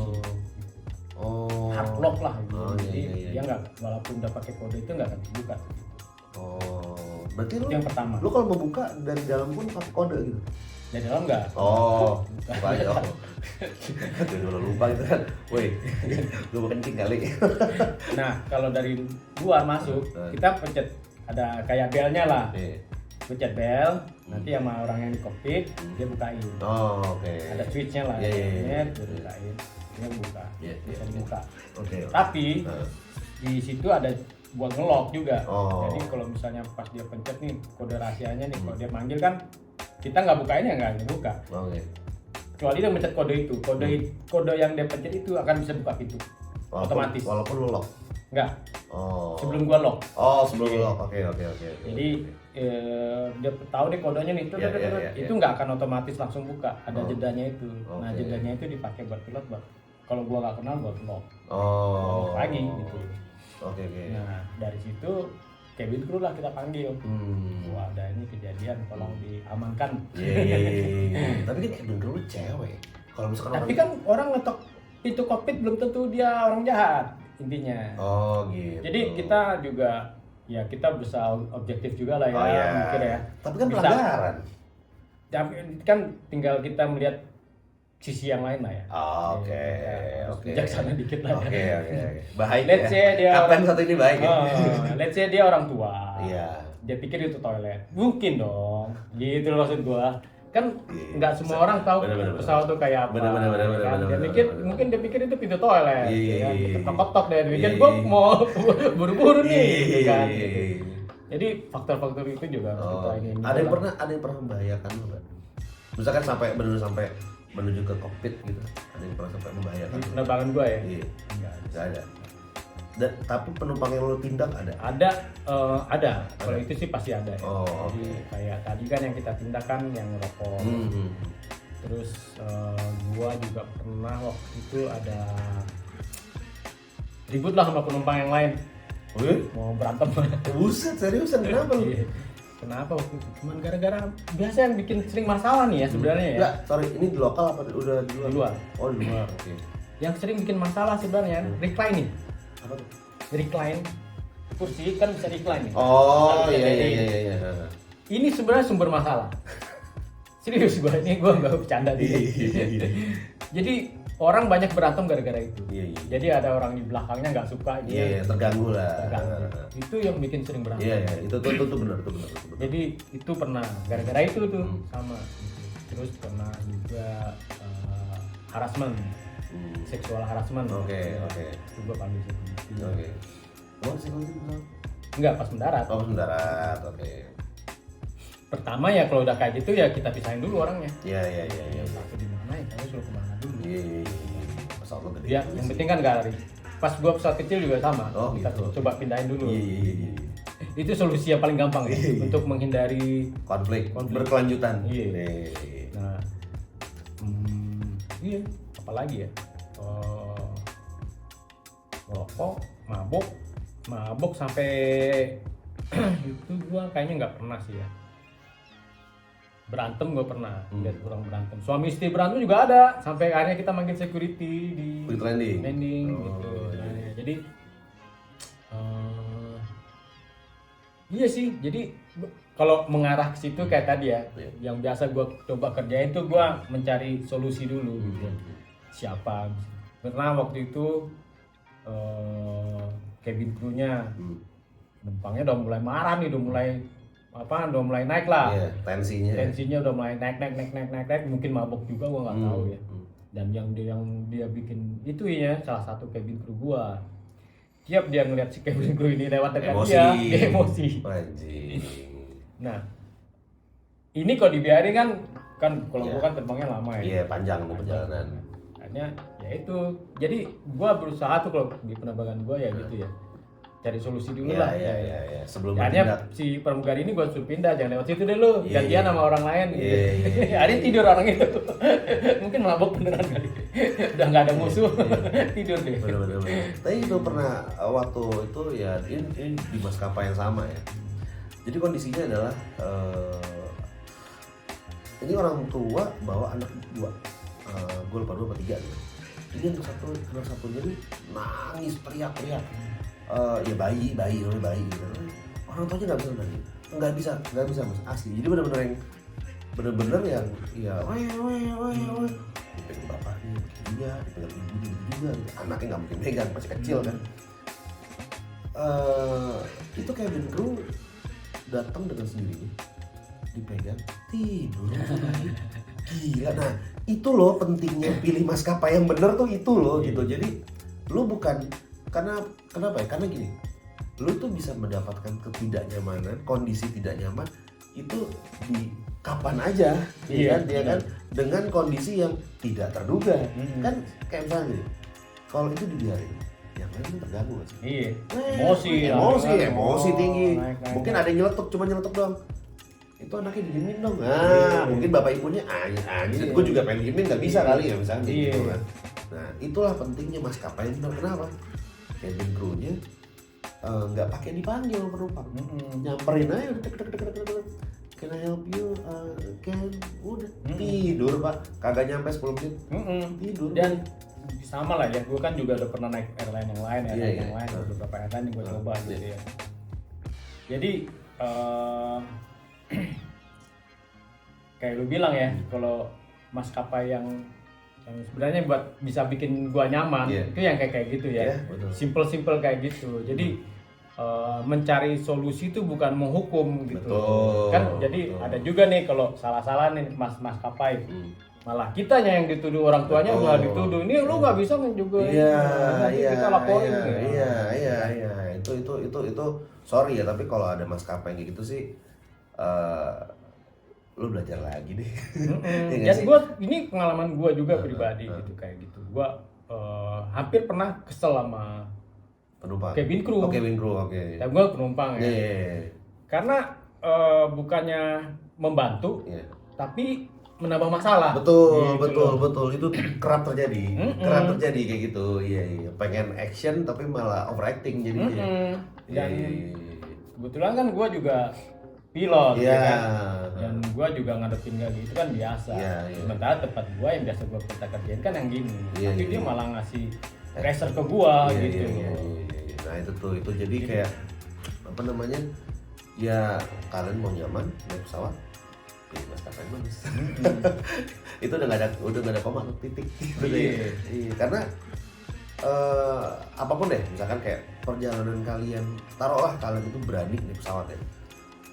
Hard lock lah. Jadi Iya. dia nggak, walaupun udah pakai kode itu nggak akan dibuka. Berarti yang pertama. Lu kalau mau buka dari dalam pun pakai kode gitu. Dari dalam nggak? Buka aja. Jadi udah lupa gitu kan. Woi, lu mau kencing kali. Nah, kalau dari luar masuk, kita pencet ada kayak belnya lah. Pencet bel, nanti sama orang yang di kokpit dia bukain. Oke. Ada switchnya lah. Iya. Dia bukain. Dia buka. Bisa dibuka. Oke. Tapi di situ ada buat ngelock juga. Jadi kalau misalnya pas dia pencet nih kode rahasianya nih, kalau dia manggil kan kita nggak bukain ya nggak buka. Oke. Kecuali dia mencet kode itu, kode yang dia pencet itu akan bisa buka pintu. Otomatis. Walaupun lu lock. Enggak. Sebelum gua lock. Sebelum lu lock. Oke. Jadi dia tahu nih kodenya nih, itu nggak akan otomatis langsung buka. Ada jedanya itu. Nah jedanya itu dipakai buat pilot buat kalau gua nggak kenal buat lock. Lock lagi gitu. Oke. Nah dari situ cabin crew lah kita panggil. Wah ada ini kejadian, tolong diamankan. Tapi kan cabin crew cewek. Kalau misalkan tapi kan orang ngetok pintu kokpit belum tentu dia orang jahat intinya. Gitu. Jadi kita juga ya kita berusaha objektif juga lah ya, mikir ya. Tapi kan pelanggaran. Tapi kan tinggal kita melihat sisi yang lain lah ya. Oke. Bijaksana dikit lah. Oke. Baik. Let's say dia Kapten satu ini baik. Let's say dia orang tua. Iya. Dia pikir itu toilet. Mungkin dong. Gitu loh maksud gua. Kan nggak semua orang tahu pesawat tuh kayak apa. Mungkin dia pikir itu pintu toilet. Ketok-ketok deh. Dia pikir gua mau buru-buru nih. Kan. Jadi faktor-faktor itu juga harus kita ini. Ada yang pernah membahayakan lu nggak? Misalkan sampai menuju ke kokpit gitu. Ada yang pernah sampai membahayakan? Penerbangan gua ya? Iya. Nggak ada. Tapi penumpang yang lu tindak ada? Ada. Kalau itu sih pasti ada ya. Jadi kayak tadi kan yang kita tindak kan yang rokok. Terus gua juga pernah waktu itu ada ribut lah sama penumpang yang lain. Mau berantem. Buset, seriusan kenapa lu? Kenapa waktu itu? Cuman gara-gara biasa yang bikin sering masalah nih ya sebenarnya ya. Enggak, sorry, ini di lokal apa udah di luar? Di luar. Oh, di luar. Oke. Yang sering bikin masalah sebenarnya reclining. Apa tuh? Recline. Kursi kan bisa recline. Iya. Ini sebenarnya sumber masalah. Serius gue nggak bercanda gitu. Jadi orang banyak berantem gara-gara itu. Jadi ada orang di belakangnya nggak suka. Terganggu lah. Itu yang bikin sering berantem. Itu benar. Jadi itu pernah gara-gara itu tuh sama. Terus pernah juga harassment, seksual harassment. Oke. Itu gue panggil security. Oke. Oh, security benar? Enggak, pas mendarat. Oh, pas mendarat. Oke. Pertama ya kalau udah kayak gitu ya kita pisahin dulu orangnya. Iya. Aku di mana ya? Kamu suruh kemana dulu? Iya. Pesawat lo gede. Ya, yang penting kan nggak lari. Pas gua pesawat kecil juga sama. Kita coba pindahin dulu. Iya. Itu solusi yang paling gampang ya, untuk menghindari konflik berkelanjutan. Iya. Nah, apalagi ya? rokok, mabuk sampai itu gua kayaknya nggak pernah sih ya. Berantem gue pernah, lihat orang berantem. Suami istri berantem juga ada, sampai akhirnya kita manggil security di landing gitu. Nah, jadi iya sih. Jadi kalau mengarah ke situ kayak tadi ya, yang biasa gue coba kerjain tuh gue mencari solusi dulu. Gitu. Siapa? Pernah waktu itu cabin crew-nya penumpangnya udah mulai marah nih, udah mulai naik lah. Iya, tensinya udah mulai naik, mungkin mabuk juga gua nggak tahu ya. Dan yang dia bikin itu ya salah satu cabin crew gua. Tiap dia ngeliat si cabin crew ini lewat dekat dia emosi. Anjing. Nah, ini kalau dibiarin kan kalau gua kan terbangnya lama ya. Iya, panjang tuh perjalanan. Makanya ya itu. Jadi gua berusaha tuh kalau di penerbangan gua ya gitu ya. Cari solusi dulu lah. Iya. Sebelum akhirnya si pramugari ini gue suruh pindah, jangan lewat situ deh lu, gantian sama orang lain. Akhirnya tidur orang itu. Mungkin mabuk beneran kali. Udah nggak ada musuh, tidur deh. Bener. Tapi itu pernah waktu itu ya ini di maskapai yang sama ya. Jadi kondisinya adalah ini orang tua bawa anak dua, gue lupa 2 atau 3 gitu. Jadi anak satunya nih nangis teriak-teriak. Ya bayi gitu. Orang tuanya nggak bisa mas, asli. Jadi bener-bener yang ya dipegang bapaknya dia, dipegang ibunya juga. Anaknya nggak mungkin pegang, masih kecil kan. Itu cabin crew datang dengan sendirinya, dipegang tidur lagi. Gila. Nah itu loh pentingnya pilih maskapai yang bener tuh itu loh gitu. Jadi lu bukan kenapa ya? Karena gini, lu tuh bisa mendapatkan ketidaknyamanan, kondisi tidak nyaman itu di kapan aja, kan? Dengan kondisi yang tidak terduga, kan? Kayak misalnya, kalau itu dibiarin, yang lain terganggu nggak sih? Iya. Emosi tinggi. Mungkin ada yang cuma nyeletuk doang. Itu anaknya didiemin dong. Mungkin bapak ibunya anjir, gue juga pengen diemin nggak bisa kali ya misalnya gitu kan. Nah, itulah pentingnya maskapai itu. Kenapa? Cabin crew-nya nggak pakai dipanggil penumpang, nyamperin aja udah deket. Can I help you? Udah tidur pak, kagak nyampe 10 menit tidur. Dan sama lah ya, gue kan juga udah pernah naik airline yang lain, beberapa airline yang gue coba gitu ya. Jadi kayak lu bilang ya, kalau maskapai yang sebenarnya buat bisa bikin gua nyaman itu yang kayak gitu ya, simple kayak gitu. Jadi mencari solusi itu bukan menghukum gitu. Kan jadi ada juga nih kalau salah nih maskapai, malah kitanya yang dituduh, orang tuanya malah dituduh, ini lu nggak bisa juga. Kita laporin. Iya. Itu sorry ya, tapi kalau ada maskapai kayak gitu sih lu belajar lagi deh. Ya ini pengalaman gue juga pribadi gitu kayak gitu. Gue hampir pernah kesel sama penumpang. Cabin crew. Oke. Tapi gue penumpang ya. Karena bukannya membantu, tapi menambah masalah. Betul. Itu kerap terjadi. Kayak gitu. Iya. Pengen action tapi malah overacting jadinya. Dan kebetulan kan gue juga pilot, kan? Dan gue juga ngadepin kayak gitu kan biasa. Sementara tempat gue yang biasa gue kita kerjain kan yang gini, tapi dia malah ngasih pressure ke gue gitu. Nah itu jadi kayak apa namanya? Ya kalian mau nyaman naik pesawat, pilih maskapai bagus. Itu udah nggak ada koma, titik. Karena apapun deh, misalkan kayak perjalanan kalian, taruhlah kalian itu berani naik pesawat ya.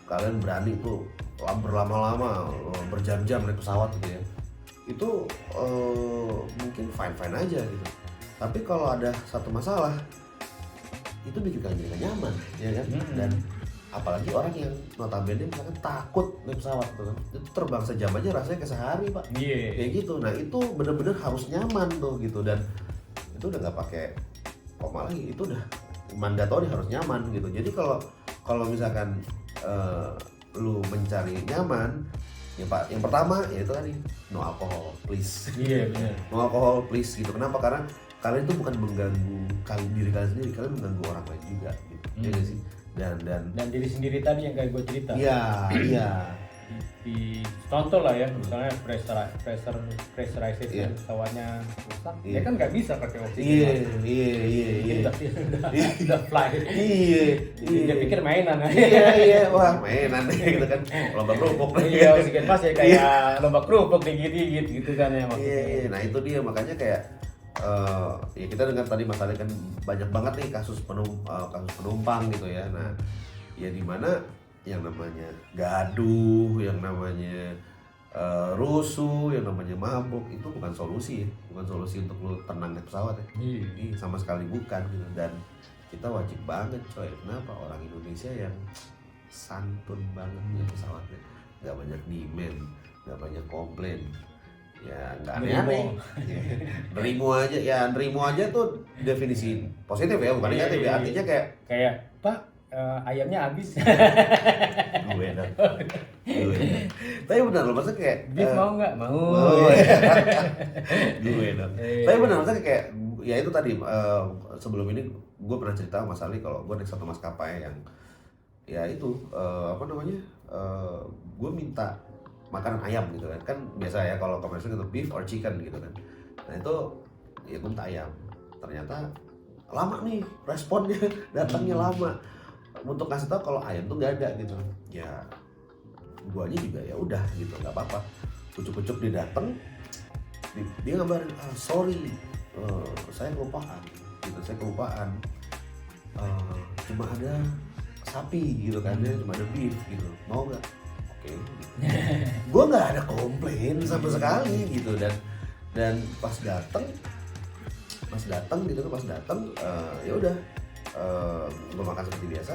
Kalian berani tuh berlama-lama, berjam-jam naik pesawat gitu ya. Itu mungkin fine aja gitu. Tapi kalau ada satu masalah, itu bikin kalian jadi nyaman, ya kan? Dan apalagi orang yang notabene misalkan takut naik pesawat gitu kan. Itu terbang sejam aja rasanya kayak sehari pak. Kayak gitu. Nah itu bener-bener harus nyaman tuh gitu. Dan itu udah nggak pakai koma lagi, itu udah mandatori harus nyaman gitu. Jadi kalau misalkan lu mencari nyaman, yang pertama ya itu tadi no alcohol please. Benar. No alcohol please gitu. Kenapa? Karena kalian itu bukan mengganggu diri kalian sendiri, kalian mengganggu orang lain juga gitu. Ya nggak sih? Dan diri sendiri tadi yang kayak gue cerita. Iya. Di contoh lah ya, misalnya pressurization pesawatnya rusak, ya kan nggak bisa pakai oksigen. Iya. Udah fly. Iya. Dia pikir mainan. Iya. Wah, mainan gitu kan. Lomba kerupuk. Iya, oksigen pas ya kayak lomba kerupuk digigit gitu kan ya maksudnya. Iya. Nah itu dia makanya kayak ya kita dengar tadi Mas Ali kan banyak banget nih kasus penumpang gitu ya. Nah, ya di mana yang namanya gaduh, yang namanya rusuh, yang namanya mabuk itu bukan solusi ya, bukan solusi untuk lu tenang naik pesawat ya. Iya, sama sekali bukan gitu. Dan kita wajib banget coy, kenapa orang Indonesia yang santun banget ya pesawatnya, nggak banyak demand, nggak banyak komplain, ya nggak aneh-aneh. Nerimo aja tuh definisi positif ya, bukan negatif ya. Artinya kayak Pak, ayamnya habis. gue dong. Tapi benar loh, maksudnya kayak beef mau nggak? Mau. Gue dong. Tapi benar, maksudnya kayak ya itu tadi sebelum ini gue pernah cerita sama Mas Ali kalau gue naik satu maskapai yang ya itu gue minta makanan ayam gitu kan biasa ya kalau komersial gitu beef or chicken gitu kan. Nah itu ya gue minta ayam, ternyata lama nih responnya, datangnya lama untuk kasih tahu kalau ayam tuh nggak ada gitu. Ya guanya juga ya udah gitu, nggak apa-apa, kucuk-kucuk dia datang, dia ngabarin sorry saya kelupaan gitu, cuma ada sapi gitu kan, cuma ada beef gitu, mau nggak? Oke. Gue nggak ada komplain sama sekali gitu. Dan pas datang ya udah gue makan seperti biasa,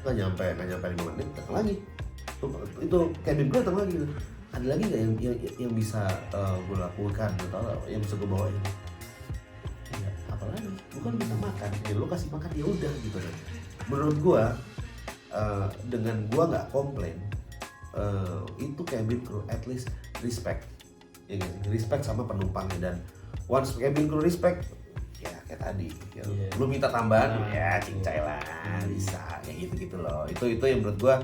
nggak nyampe 5 menit datang lagi itu cabin gue datang lagi gitu. Ada lagi nggak yang bisa gue lakukan atau yang bisa gue bawain? Ya, apalagi bukan kita makan ya, lo kasih makan ya udah gitu kan. Menurut gue dengan gue nggak komplain, itu cabin crew at least respect ya, respect sama penumpangnya. Dan once cabin crew respect ya kayak tadi ya, lu minta tambahan ya cincai lah, bisa kayak gitu loh. Itu yang menurut gua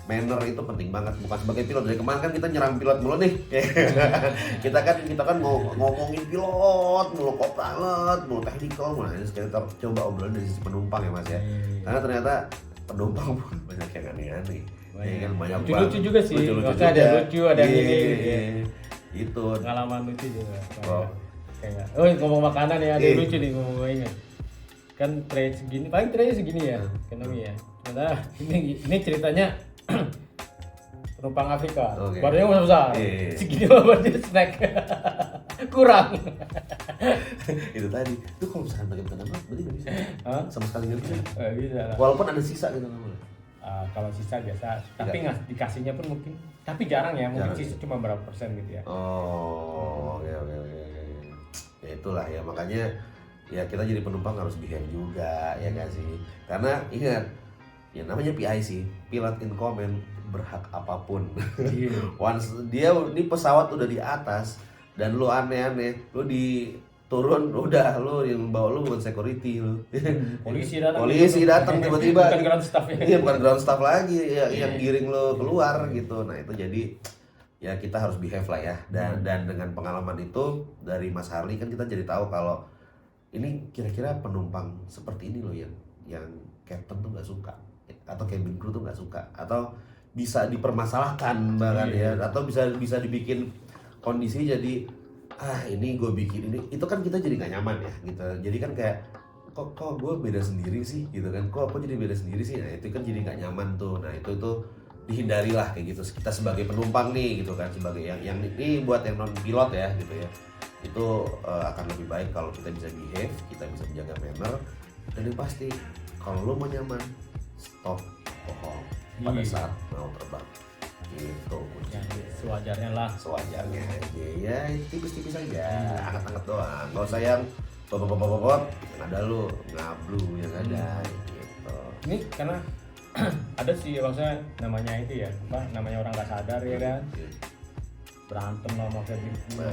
manner itu penting banget, bukan sebagai pilot. Dari kemarin kan kita nyerang pilot mulu nih. kita kan ngomongin pilot mulu, co-pilot mulu, technical mulu. Nah, sekarang kita coba obrolan dari sisi penumpang ya Mas ya. Karena ternyata penumpang pun banyak yang aneh-aneh. Ya kan, banyak lucu juga sih. Ada lucu, ada gini. Itu pengalaman lucu juga. Kayak ngomong makanan ya, ada lucu nih ngomongnya. Kan tray segini, paling traynya segini ya, ekonomi ya. Nah, ini ceritanya penumpang Afrika, badannya besar, segini apa dia snack, kurang. Itu tadi, itu kalau misalkan pakai makanan berarti nggak bisa, sama sekali nggak bisa. Bisa. Walaupun ada sisa gitu namanya. Kalau sisa biasa, tapi nggak dikasihnya pun mungkin, tapi jarang ya, mungkin sisa cuma berapa persen gitu ya. Oke. Ya itulah ya, makanya ya kita jadi penumpang harus behave juga ya nggak sih. Karena ingat, ya namanya PIC, pilot in command, berhak apapun. Once dia di pesawat udah di atas dan lu aneh-aneh, lu turun udah, lu yang bawa lu bukan security lu. Polisi datang tiba-tiba. Bukan ground staff ya. Iya, bukan ground staff lagi yang giring lu keluar gitu. Nah, itu jadi ya kita harus behave lah ya. Dan dengan pengalaman itu dari Mas Harley kan kita jadi tahu kalau ini kira-kira penumpang seperti ini loh yang captain tuh nggak suka, atau cabin crew tuh nggak suka, atau bisa dipermasalahkan bahkan ya, atau bisa dibikin kondisi jadi ini gue bikin ini, itu kan kita jadi nggak nyaman ya gitu. Jadi kan kayak kok gue beda sendiri sih gitu kan, kok aku jadi beda sendiri sih. Nah itu kan jadi nggak nyaman tuh. Nah itu dihindari lah kayak gitu. Kita sebagai penumpang nih gitu kan, sebagai yang ini buat yang non pilot ya gitu ya, itu akan lebih baik kalau kita bisa behave, kita bisa menjaga manner. Dan yang pasti kalau lo mau nyaman, stop bohong pada saat mau terbang gitu. Ya, sewajarnya lah. Sewajarnya aja ya, tipis-tipis aja, hangat-hangat doang. Gak usah yang bobot yang ada lu ngablu yang ada gitu. Ini karena ada sih maksudnya namanya itu ya, namanya orang gak sadar ya kan. Berantem sama kayak gitu.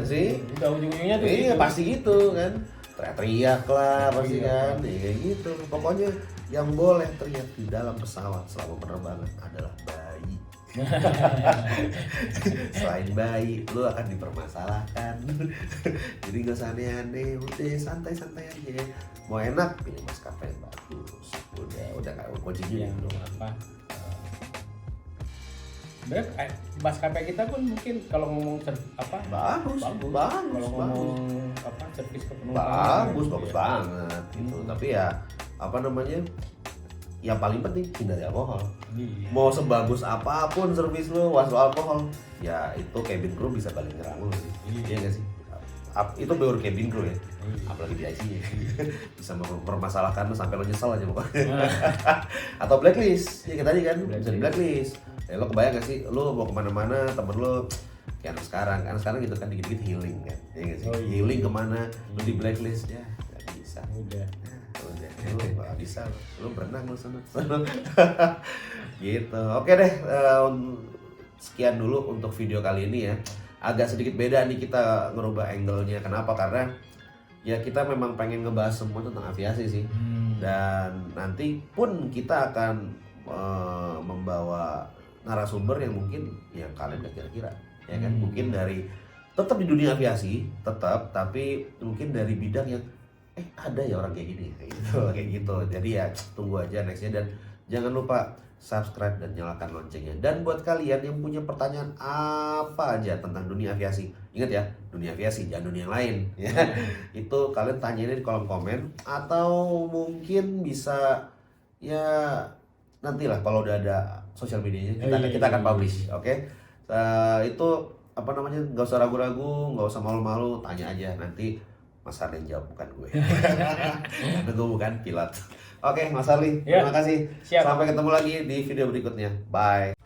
Sih. Udah ujung-ujungnya tuh iya, gitu. pasti gitu kan. teriak-teriak lah pasti kan, ya, kayak gitu. Pokoknya yang boleh teriak di dalam pesawat selama penerbangan adalah bayi. Selain bayi, lu akan dipermasalahkan. Jadi gak usah aneh-aneh, udah santai-santai aja. Mau enak, pilih maskapai yang bagus. Udah gak kuncinya yang apa? Sebenarnya maskapai kita pun mungkin kalau ngomong bagus. Kalau ngomong servis ke penumpang bagus banget gitu. Tapi ya apa namanya? Yang paling penting hindari alkohol. Iya. Mau sebagus apapun servis lu, wasu alkohol, ya itu cabin crew bisa balik nyerang lu sih. Iya nggak sih? Itu baru cabin crew ya. Apalagi di IC bisa mempermasalahkan lu sampai lo nyesel aja pokoknya. Atau blacklist, ya kayak tadi kan bisa di blacklist. Ya lo kebayang gak sih, lo mau kemana-mana temen lo kayak anak sekarang gitu kan dikit-dikit healing kan, ya nggak sih? Healing kemana, lo di blacklist ya nggak bisa. Udah lu nggak bisa, lu berenang lu sana. Gitu. Oke deh, sekian dulu untuk video kali ini ya. Agak sedikit beda nih kita ngerubah angle-nya. Kenapa? Karena ya kita memang pengen ngebahas semua tentang aviasi sih. Dan nanti pun kita akan membawa narasumber yang mungkin yang kalian gak kira-kira, ya kan? Mungkin dari tetap di dunia aviasi, tapi mungkin dari bidang yang ada ya orang kayak gini, kayak gitu. Jadi ya tunggu aja nextnya, dan jangan lupa subscribe dan nyalakan loncengnya. Dan buat kalian yang punya pertanyaan apa aja tentang dunia aviasi, ingat ya, dunia aviasi jangan dunia yang lain ya. Itu kalian tanyain di kolom komen, atau mungkin bisa ya nantilah kalau udah ada sosial medianya kita akan publish, oke? Itu apa namanya, nggak usah ragu-ragu, nggak usah malu-malu, tanya aja, nanti Mas Harli yang jawab, bukan gue. Karena gue bukan pilot. Oke, Mas Harli, terima kasih. Siap. Sampai ketemu lagi di video berikutnya. Bye.